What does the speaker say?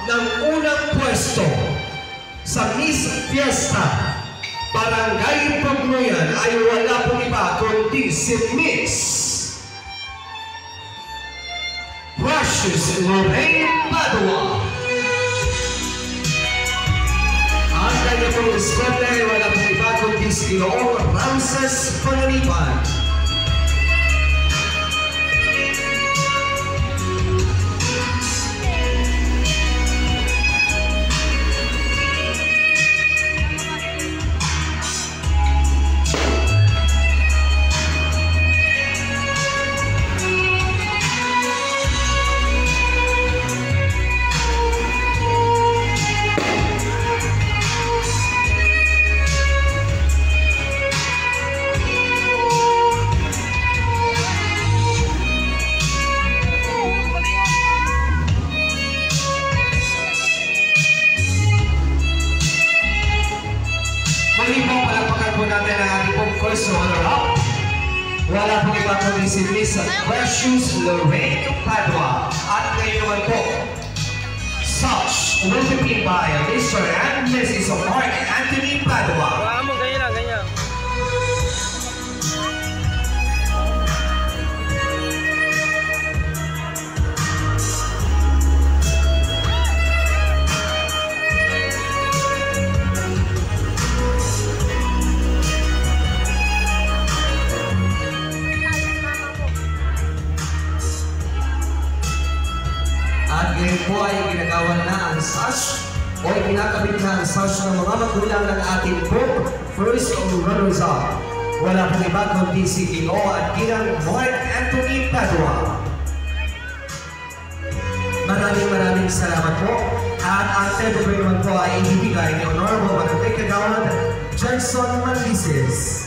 ng unang pwesto sa Miss Fiesta Barangay Pagnuyan ay wala pong iba kundi si Miss Precious Lorraine Padua. Ang kanya pong eskwela ay wala pong iba kundi si Ginoong Ramses Panganiban. First runner-up, wala pong iba kundi si Miss Precious Lorraine Padua. At ngayon naman po, such will be pinned by Mr. and Mrs. Mark Anthony Padua. Ganyan lang, ganyan. At ngayon po ay ginagawan na ang sash o kinakabit na ang sash ng mga magulang ng ating po first runners-up. Wala pong iba kundi si Ginoo at Ginang Mark Anthony Padua. Maraming salamat po. At ang tempo naman po ay ibibigay ni Honorable Manatay Kagawad Jackson Manlises.